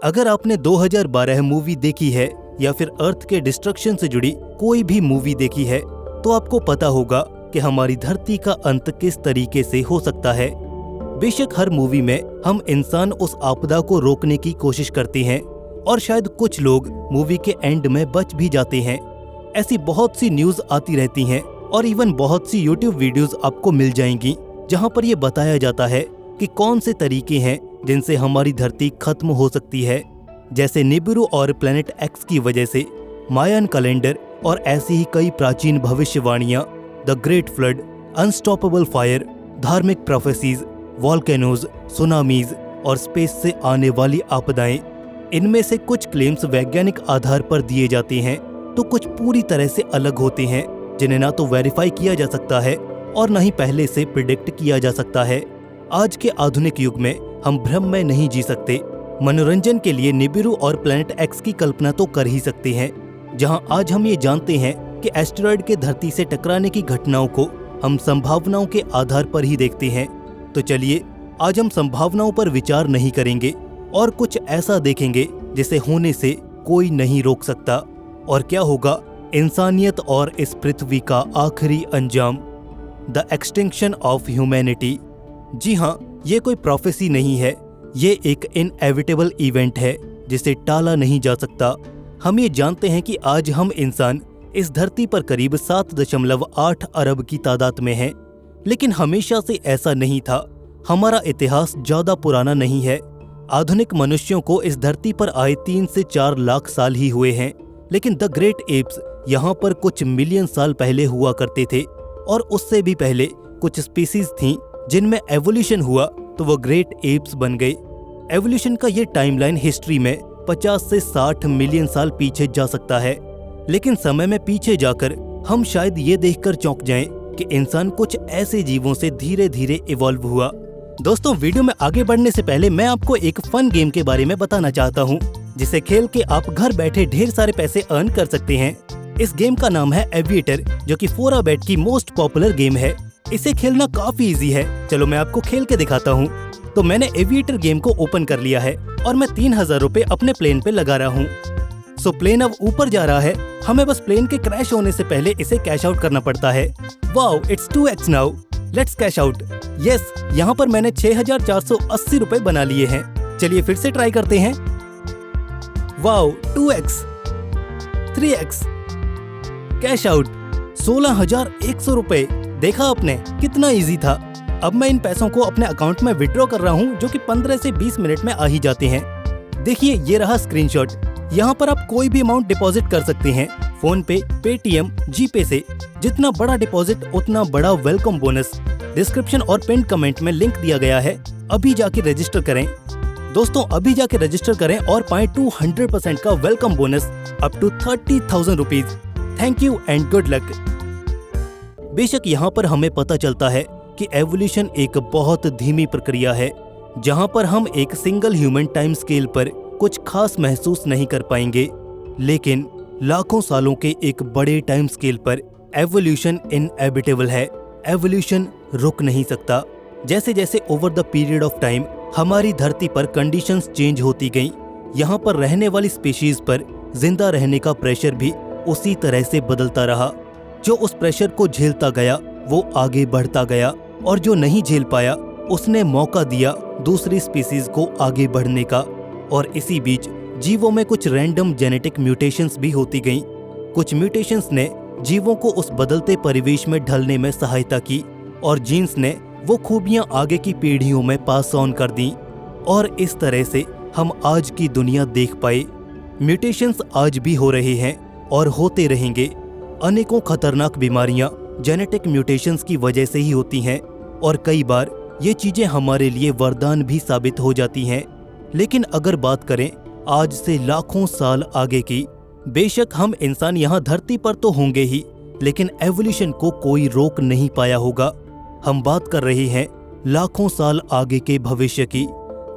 अगर आपने 2012 मूवी देखी है या फिर अर्थ के डिस्ट्रक्शन से जुड़ी कोई भी मूवी देखी है तो आपको पता होगा कि हमारी धरती का अंत किस तरीके से हो सकता है। बेशक हर मूवी में हम इंसान उस आपदा को रोकने की कोशिश करते हैं और शायद कुछ लोग मूवी के एंड में बच भी जाते हैं। ऐसी बहुत सी न्यूज आती रहती हैं और इवन बहुत सी यूट्यूब वीडियोस आपको मिल जाएंगी जहां पर ये बताया जाता है कि कौन से तरीके हैं जिनसे हमारी धरती खत्म हो सकती है, जैसे निबिरू और प्लेनेट एक्स की वजह से, मायन कैलेंडर और ऐसी ही कई प्राचीन भविष्यवाणियां, the great flood, unstoppable fire, धार्मिक प्रोफेसीज, वॉल्केनोज, सुनामीज और स्पेस से आने वाली आपदाएं। इनमें से कुछ क्लेम्स वैज्ञानिक आधार पर दिए जाते हैं तो कुछ पूरी तरह से अलग होते हैं जिन्हें ना तो वेरीफाई किया जा सकता है और न ही पहले से प्रिडिक्ट किया जा सकता है। आज के आधुनिक युग में हम भ्रम में नहीं जी सकते। मनोरंजन के लिए निबिरू और प्लेनेट एक्स की कल्पना तो कर ही सकते हैं, जहां आज हम ये जानते हैं कि एस्टेरॉयड के धरती से टकराने की घटनाओं को हम संभावनाओं के आधार पर ही देखते हैं। तो चलिए आज हम संभावनाओं पर विचार नहीं करेंगे और कुछ ऐसा देखेंगे जिसे होने से कोई नहीं रोक सकता। और क्या होगा इंसानियत और इस पृथ्वी का आखिरी अंजाम, द एक्सटिंक्शन ऑफ ह्यूमैनिटी। जी हाँ, ये कोई प्रोफेसी नहीं है, ये एक इनएविटेबल इवेंट है जिसे टाला नहीं जा सकता। हम ये जानते हैं कि आज हम इंसान इस धरती पर करीब 7.8 अरब की तादाद में हैं, लेकिन हमेशा से ऐसा नहीं था। हमारा इतिहास ज्यादा पुराना नहीं है। आधुनिक मनुष्यों को इस धरती पर आए 3 से 4 लाख साल ही हुए हैं, लेकिन द ग्रेट एप्स यहाँ पर कुछ मिलियन साल पहले हुआ करते थे और उससे भी पहले कुछ स्पीसीज थीं जिनमें एवोल्यूशन हुआ तो वो ग्रेट एप्स बन गए। एवोल्यूशन का ये टाइमलाइन हिस्ट्री में 50 से 60 मिलियन साल पीछे जा सकता है, लेकिन समय में पीछे जाकर हम शायद ये देखकर चौंक जाएं कि इंसान कुछ ऐसे जीवों से धीरे धीरे इवॉल्व हुआ। दोस्तों, वीडियो में आगे बढ़ने से पहले मैं आपको एक फन गेम के बारे में बताना चाहता हूँ जिसे खेल के आप घर बैठे ढेर सारे पैसे अर्न कर सकते हैं। इस गेम का नाम है एविएटर, जो कि 4a-bet की मोस्ट पॉपुलर गेम है। इसे खेलना काफी इजी है। चलो मैं आपको खेल के दिखाता हूँ। तो मैंने एविएटर गेम को ओपन कर लिया है और मैं 3000 रुपए अपने प्लेन पे लगा रहा हूँ। सो प्लेन अब ऊपर जा रहा है। हमें बस प्लेन के क्रैश होने से पहले इसे कैश आउट करना पड़ता है। Wow, it's 2x now, let's cash out. Yes, यहाँ पर मैंने 6480 रुपए बना लिए हैं। चलिए फिर से ट्राई करते हैं। Wow, 2x, 3x, cash out 16,100 रुपए। देखा आपने कितना इजी था। अब मैं इन पैसों को अपने अकाउंट में विड्रॉ कर रहा हूँ, जो कि 15 से 20 मिनट में आ ही जाते हैं। देखिए, ये रहा स्क्रीनशॉट। यहाँ पर आप कोई भी अमाउंट डिपॉजिट कर सकते हैं, फोन पे, पेटीएम, जीपे से। जितना बड़ा डिपॉजिट उतना बड़ा वेलकम बोनस। डिस्क्रिप्शन और पिन कमेंट में लिंक दिया गया है, अभी जाके रजिस्टर करें। दोस्तों, अभी जाके रजिस्टर करें और पाएं 200% का welcome bonus up to 30,000 rupees. Thank you and good luck. बेशक यहाँ पर हमें पता चलता है कि एवोल्यूशन एक बहुत धीमी प्रक्रिया है, जहाँ पर हम एक सिंगल ह्यूमन टाइम स्केल पर कुछ खास महसूस नहीं कर पाएंगे, लेकिन लाखों सालों के एक बड़े टाइम स्केल पर एवोल्यूशन इनएविटेबल है। एवोल्यूशन रुक नहीं सकता। जैसे जैसे over the period of time हमारी धरती पर कंडीशंस चेंज होती गईं, यहाँ पर रहने वाली स्पीशीज पर जिंदा रहने का प्रेशर भी उसी तरह से बदलता रहा। जो उस प्रेशर को झेलता गया वो आगे बढ़ता गया, और जो नहीं झेल पाया उसने मौका दिया दूसरी स्पीशीज को आगे बढ़ने का। और इसी बीच जीवों में कुछ रैंडम जेनेटिक म्यूटेशंस भी होती गईं। कुछ म्यूटेशंस ने जीवों को उस बदलते परिवेश में ढलने में सहायता की, और जीन्स ने वो खूबियां आगे की पीढ़ियों में पास ऑन कर दी, और इस तरह से हम आज की दुनिया देख पाए। म्यूटेशंस आज भी हो रहे हैं और होते रहेंगे। अनेकों खतरनाक बीमारियां जेनेटिक म्यूटेशंस की वजह से ही होती हैं, और कई बार ये चीजें हमारे लिए वरदान भी साबित हो जाती हैं। लेकिन अगर बात करें आज से लाखों साल आगे की, बेशक हम इंसान यहाँ धरती पर तो होंगे ही, लेकिन एवोल्यूशन को कोई रोक नहीं पाया होगा। हम बात कर रहे हैं लाखों साल आगे के भविष्य की।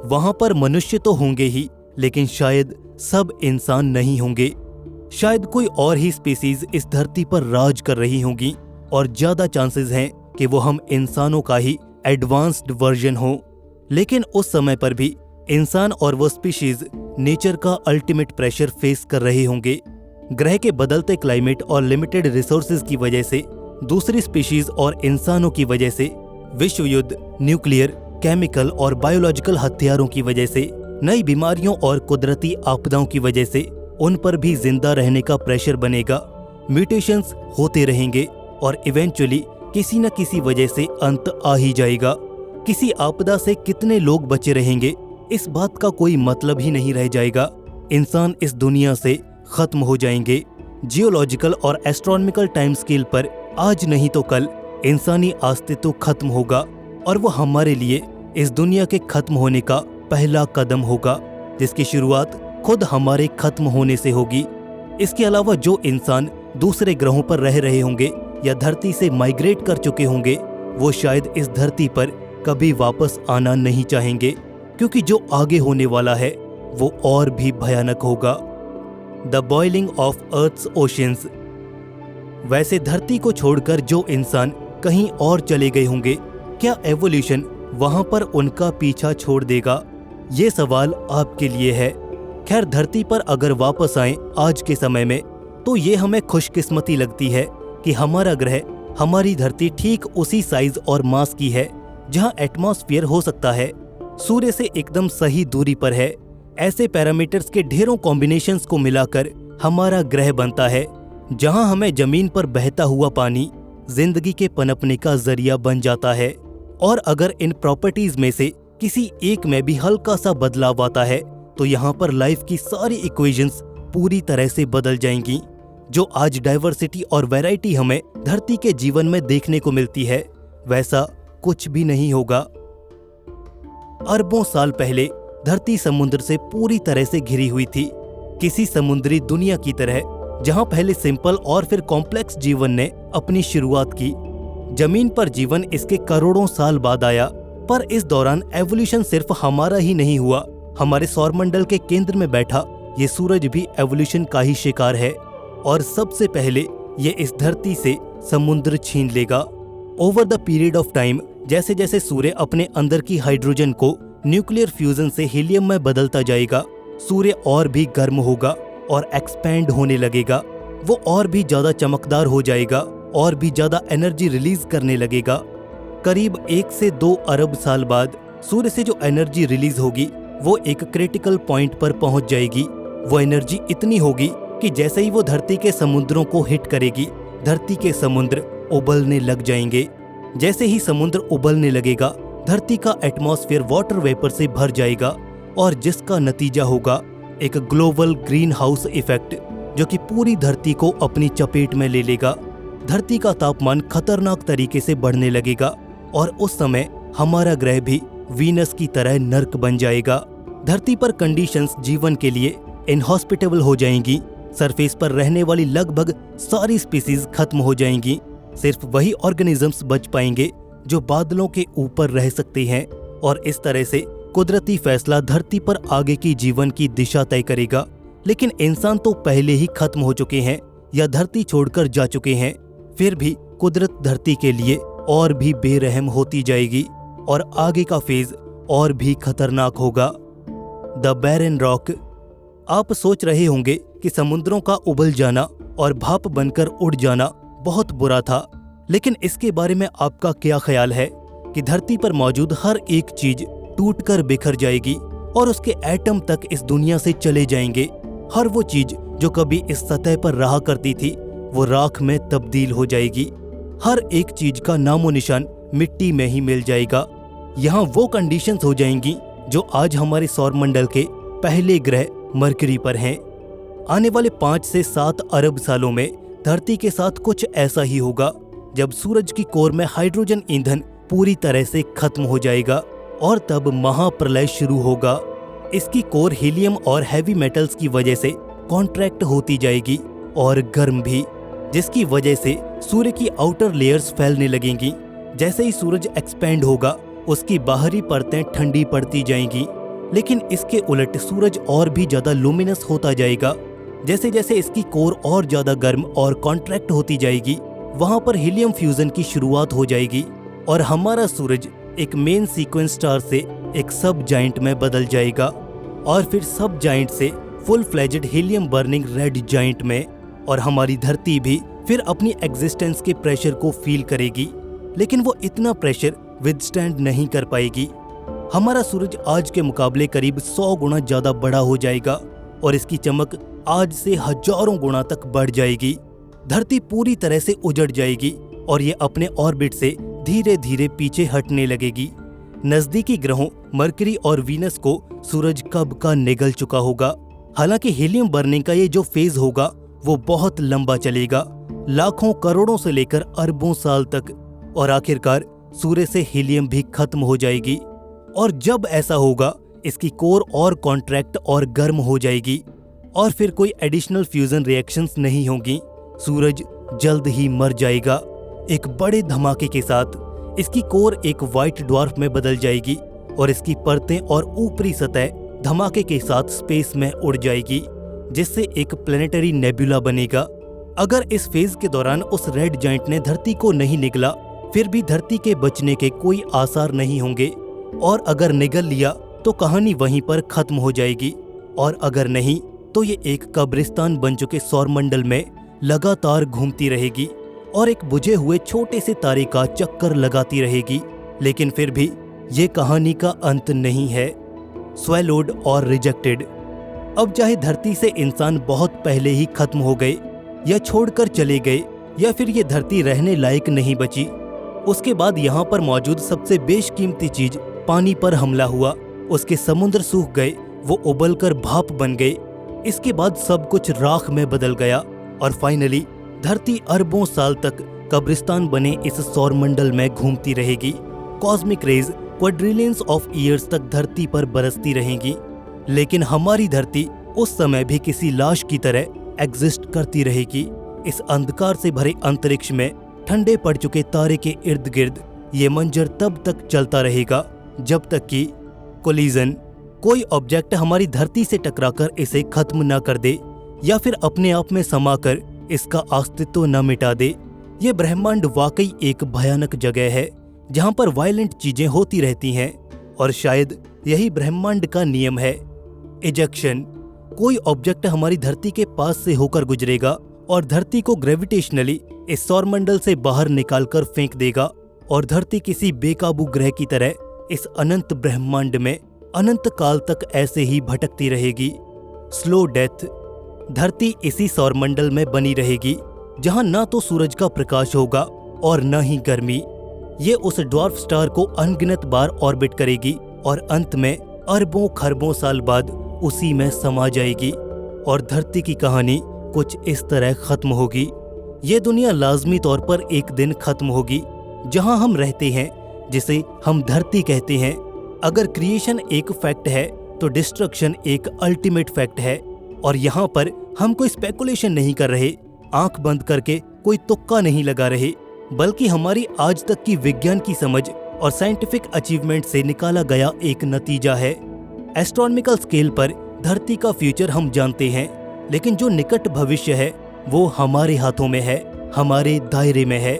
वहां पर मनुष्य तो होंगे ही, लेकिन शायद सब इंसान नहीं होंगे। शायद कोई और ही स्पीसीज इस धरती पर राज कर रही होंगी, और ज्यादा चांसेस हैं कि वो हम इंसानों का ही एडवांस्ड वर्जन हो। लेकिन उस समय पर भी इंसान और वो स्पीशीज नेचर का अल्टीमेट प्रेशर फेस कर रहे होंगे। ग्रह के बदलते क्लाइमेट और लिमिटेड रिसोर्सेज की वजह से, दूसरी स्पीशीज और इंसानों की वजह से, विश्व युद्ध, न्यूक्लियर, केमिकल और बायोलॉजिकल हथियारों की वजह से, नई बीमारियों और कुदरती आपदाओं की वजह से उन पर भी जिंदा रहने का प्रेशर बनेगा। म्यूटेशंस होते रहेंगे और इवेंचुअली किसी न किसी वजह से अंत आ ही जाएगा। किसी आपदा से कितने लोग बचे रहेंगे इस बात का कोई मतलब ही नहीं रह जाएगा। इंसान इस दुनिया से खत्म हो जाएंगे। जियोलॉजिकल और एस्ट्रोनॉमिकल टाइम स्केल पर आज नहीं तो कल इंसानी अस्तित्व खत्म होगा और वो हमारे लिए इस दुनिया के खत्म होने का पहला कदम होगा, जिसकी शुरुआत खुद हमारे खत्म होने से होगी। इसके अलावा जो इंसान दूसरे ग्रहों पर रह रहे होंगे या धरती से माइग्रेट कर चुके होंगे, वो शायद इस धरती पर कभी वापस आना नहीं चाहेंगे, क्योंकि जो आगे होने वाला है वो और भी भयानक होगा। The boiling of earth's oceans. वैसे धरती को छोड़कर जो इंसान कहीं और चले गए होंगे, क्या एवोल्यूशन वहां पर उनका पीछा छोड़ देगा? ये सवाल आपके लिए है। खैर, धरती पर अगर वापस आए आज के समय में, तो ये हमें खुशकिस्मती लगती है कि हमारा ग्रह, हमारी धरती ठीक उसी साइज और मास की है जहां एटमॉस्फेयर हो सकता है, सूर्य से एकदम सही दूरी पर है। ऐसे पैरामीटर्स के ढेरों कॉम्बिनेशंस को मिलाकर हमारा ग्रह बनता है, जहां हमें जमीन पर बहता हुआ पानी जिंदगी के पनपने का जरिया बन जाता है। और अगर इन प्रॉपर्टीज में से किसी एक में भी हल्का सा बदलाव आता है, तो यहाँ पर लाइफ की सारी इक्वेशंस पूरी तरह से बदल जाएंगी। जो आज डाइवर्सिटी और वैरायटी हमें धरती के जीवन में देखने को मिलती है, वैसा कुछ भी नहीं होगा। अरबों साल पहले धरती समुद्र से पूरी तरह से घिरी हुई थी, किसी समुद्री दुनिया की तरह, जहां पहले सिंपल और फिर कॉम्प्लेक्स जीवन ने अपनी शुरुआत की। जमीन पर जीवन इसके करोड़ों साल बाद आया, पर इस दौरान एवोल्यूशन सिर्फ हमारा ही नहीं हुआ। हमारे सौरमंडल के केंद्र में बैठा ये सूरज भी एवोल्यूशन का ही शिकार है, और सबसे पहले ये इस धरती से समुद्र छीन लेगा। Over the period of time, जैसे जैसे सूर्य अपने अंदर की हाइड्रोजन को न्यूक्लियर फ्यूजन से हीलियम में बदलता जाएगा, सूर्य और भी गर्म होगा और एक्सपैंड होने लगेगा। वो और भी ज्यादा चमकदार हो जाएगा और भी ज्यादा एनर्जी रिलीज करने लगेगा। करीब 1 से 2 अरब साल बाद सूर्य से जो एनर्जी रिलीज होगी, वो एक क्रिटिकल पॉइंट पर पहुंच जाएगी। वो एनर्जी इतनी होगी कि जैसे ही वो धरती के समुद्रों को हिट करेगी, धरती के समुद्र उबलने लग जाएंगे। जैसे ही समुद्र उबलने लगेगा, धरती का एटमॉस्फेयर वाटर वेपर से भर जाएगा, और जिसका नतीजा होगा एक ग्लोबल ग्रीन हाउस इफेक्ट, जो कि पूरी धरती को अपनी चपेट में ले लेगा। धरती का तापमान खतरनाक तरीके से बढ़ने लगेगा, और उस समय हमारा ग्रह भी वीनस की तरह नर्क बन जाएगा। धरती पर कंडीशंस जीवन के लिए इनहॉस्पिटेबल हो जाएंगी। सरफेस पर रहने वाली लगभग सारी स्पीसीज खत्म हो जाएंगी। सिर्फ वही ऑर्गेनिजम्स बच पाएंगे जो बादलों के ऊपर रह सकते हैं, और इस तरह से कुदरती फैसला धरती पर आगे की जीवन की दिशा तय करेगा। लेकिन इंसान तो पहले ही खत्म हो चुके हैं या धरती छोड़कर जा चुके हैं, फिर भी कुदरत धरती के लिए और भी बेरहम होती जाएगी, और आगे का फेज और भी खतरनाक होगा। The barren rock. आप सोच रहे होंगे कि समुद्रों का उबल जाना और भाप बनकर उड़ जाना बहुत बुरा था, लेकिन इसके बारे में आपका क्या ख्याल है कि धरती पर मौजूद हर एक चीज टूटकर बिखर जाएगी और उसके एटम तक इस दुनिया से चले जाएंगे। हर वो चीज जो कभी इस सतह पर रहा करती थी, वो राख में तब्दील हो जाएगी। हर एक चीज का नामो निशान मिट्टी में ही मिल जाएगा। यहाँ वो कंडीशंस हो जाएंगी जो आज हमारे सौरमंडल के पहले ग्रह मरकरी पर हैं। आने वाले 5 से 7 अरब सालों में धरती के साथ कुछ ऐसा ही होगा, जब सूरज की कोर में हाइड्रोजन ईंधन पूरी तरह से खत्म हो जाएगा, और तब महाप्रलय शुरू होगा। इसकी कोर हीलियम और हैवी मेटल्स की वजह से कॉन्ट्रैक्ट होती जाएगी और गर्म भी, जिसकी वजह से सूर्य की आउटर लेयर्स फैलने लगेंगी। जैसे ही सूरज एक्सपैंड होगा, उसकी बाहरी परतें ठंडी पड़ती जाएंगी, लेकिन इसके उलट सूरज और भी ज्यादा लुमिनस होता जाएगा। जैसे जैसे इसकी कोर और ज्यादा गर्म और कॉन्ट्रैक्ट होती जाएगी, वहां पर हीलियम फ्यूजन की शुरुआत हो जाएगी, और हमारा सूरज एक मेन सीक्वेंस स्टार से एक सब जाइंट में बदल जाएगा। और फिर सब जाइंट से full fledged helium burning red giant में, और हमारी धरती भी फिर अपनी एग्जिस्टेंस के प्रेशर को फील करेगी, लेकिन वो इतना प्रेशर विदस्टैंड नहीं कर पाएगी। हमारा सूरज आज के मुकाबले करीब 100 गुना ज्यादा बड़ा हो जाएगा और इसकी चमक आज से हजारों गुना तक बढ़ जाएगी। धरती पूरी तरह से उजड़ जाएगी और ये अपने ऑर्बिट से धीरे धीरे पीछे हटने लगेगी। नजदीकी ग्रहों मरकरी और वीनस को सूरज कब का निगल चुका होगा। हालांकि हीलियम बर्निंग का ये जो फेज होगा वो बहुत लंबा चलेगा, लाखों करोड़ों से लेकर अरबों साल तक, और आखिरकार सूर्य से हीलियम भी खत्म हो जाएगी। और जब ऐसा होगा इसकी कोर और कॉन्ट्रैक्ट और गर्म हो जाएगी और फिर कोई एडिशनल फ्यूजन रिएक्शंस नहीं होंगी। सूरज जल्द ही मर जाएगा। एक बड़े धमाके के साथ इसकी कोर एक व्हाइट ड्वार्फ में बदल जाएगी और इसकी परतें और ऊपरी सतह धमाके के साथ स्पेस में उड़ जाएगी, जिससे एक प्लेनेटरी नेबुला बनेगा। अगर इस फेज के दौरान उस रेड जाइंट ने धरती को नहीं निगला, फिर भी धरती के बचने के कोई आसार नहीं होंगे, और अगर निगल लिया तो कहानी वहीं पर खत्म हो जाएगी, और अगर नहीं तो ये एक कब्रिस्तान बन चुके सौरमंडल में लगातार घूमती रहेगी और एक बुझे हुए छोटे से तारे का चक्कर लगाती रहेगी। लेकिन फिर भी ये कहानी का अंत नहीं है। स्वैलोड और रिजेक्टेड। अब चाहे धरती से इंसान बहुत पहले ही खत्म हो गए या छोड़कर चले गए, या फिर ये धरती रहने लायक नहीं बची, उसके बाद यहाँ पर मौजूद सबसे बेशकीमती चीज पानी पर हमला हुआ। उसके समुद्र सूख गए, वो उबलकर भाप बन गए। इसके बाद सब कुछ राख में बदल गया और फाइनली धरती अरबों साल तक कब्रिस्तान बने इस सौरमंडल में घूमती रहेगी। कॉस्मिक रेज क्वाड्रिलियंस ऑफ ईयर्स तक धरती पर बरसती रहेंगी, लेकिन हमारी धरती उस समय भी किसी लाश की तरह एग्जिस्ट करती रहेगी। इस अंधकार से भरे अंतरिक्ष में ठंडे पड़ चुके तारे के इर्द गिर्द ये मंजर तब तक चलता रहेगा जब तक कि कोलिजन, कोई ऑब्जेक्ट हमारी धरती से टकराकर इसे खत्म न कर दे या फिर अपने आप में समाकर इसका अस्तित्व न मिटा दे। ये ब्रह्मांड वाकई एक भयानक जगह है जहाँ पर वायलेंट चीजें होती रहती हैं, और शायद यही ब्रह्मांड का नियम है, इजेक्शन। कोई ऑब्जेक्ट हमारी धरती के पास से होकर गुजरेगा और धरती को ग्रेविटेशनली इस सौरमंडल से बाहर निकालकर फेंक देगा, और धरती किसी बेकाबू ग्रह की तरह इस अनंत ब्रह्मांड में अनंत काल तक ऐसे ही भटकती रहेगी। Slow death. धरती इसी सौरमंडल में बनी रहेगी जहां ना तो सूरज का प्रकाश होगा और न ही गर्मी। ये उस ड्वार्फ स्टार को अनगिनत बार ऑर्बिट करेगी और अंत में अरबों खरबों साल बाद उसी में समा जाएगी, और धरती की कहानी कुछ इस तरह खत्म होगी। ये दुनिया लाजमी तौर पर एक दिन खत्म होगी जहां हम रहते हैं, जिसे हम धरती कहते हैं। अगर क्रिएशन एक फैक्ट है तो डिस्ट्रक्शन एक अल्टीमेट फैक्ट है, और यहाँ पर हम कोई स्पेकुलेशन नहीं कर रहे, आंख बंद करके कोई तुक्का नहीं लगा रहे, बल्कि हमारी आज तक की विज्ञान की समझ और साइंटिफिक अचीवमेंट से निकाला गया एक नतीजा है। एस्ट्रोनॉमिकल स्केल पर धरती का फ्यूचर हम जानते हैं, लेकिन जो निकट भविष्य है वो हमारे हाथों में है, हमारे दायरे में है।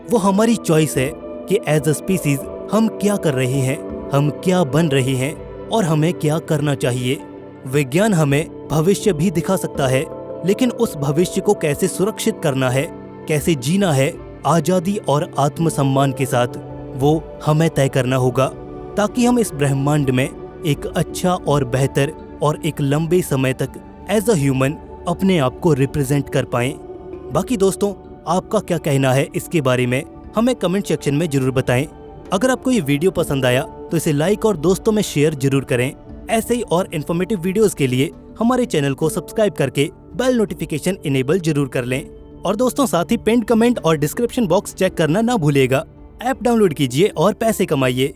वो हमारी चॉइस है कि एज अ स्पीसीज हम क्या कर रहे हैं, हम क्या बन रहे हैं और हमें क्या करना चाहिए। विज्ञान हमें भविष्य भी दिखा सकता है, लेकिन उस भविष्य को कैसे सुरक्षित करना है, कैसे जीना है आजादी और आत्मसम्मान के साथ, वो हमें तय करना होगा, ताकि हम इस ब्रह्मांड में एक अच्छा और बेहतर और एक लंबे समय तक एज अ ह्यूमन अपने आप को रिप्रेजेंट कर पाएं। बाकी दोस्तों, आपका क्या कहना है इसके बारे में हमें कमेंट सेक्शन में जरूर बताएं। अगर आपको ये वीडियो पसंद आया तो इसे लाइक और दोस्तों में शेयर जरूर करें। ऐसे ही और इन्फॉर्मेटिव वीडियोस के लिए हमारे चैनल को सब्सक्राइब करके बेल नोटिफिकेशन इनेबल जरूर कर लें। और दोस्तों, साथ ही पिन कमेंट और डिस्क्रिप्शन बॉक्स चेक करना ना भूलिएगा। ऐप डाउनलोड कीजिए और पैसे कमाइए।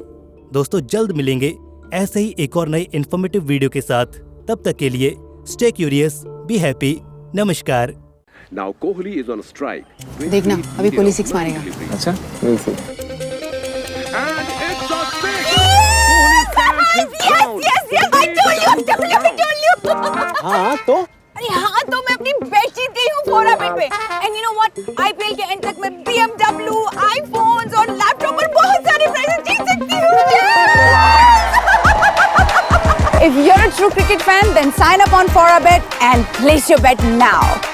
दोस्तों, जल्द मिलेंगे ऐसे ही एक और नई इन्फॉर्मेटिव वीडियो के साथ। तब तक के लिए स्टे क्यूरियस, बी हैप्पी, नमस्कार। Now Kohli is on a strike. देखना, अभी कोहली 6 मारेगा। अच्छा, we'll see. And it's a six. Kohli stands his ground. Yes, I told you. हाँ तो अरे हाँ तो मैं अपनी बेट जीत गई हूँ 4 मिनट पे। And you know what, IPL के एंड तक मैं BMW, आईफोन्स और लैपटॉप और बहुत सारे प्राइजेस जीत सकती हूँ। If you're a true cricket fan, then sign up on Forabet and place your bet now.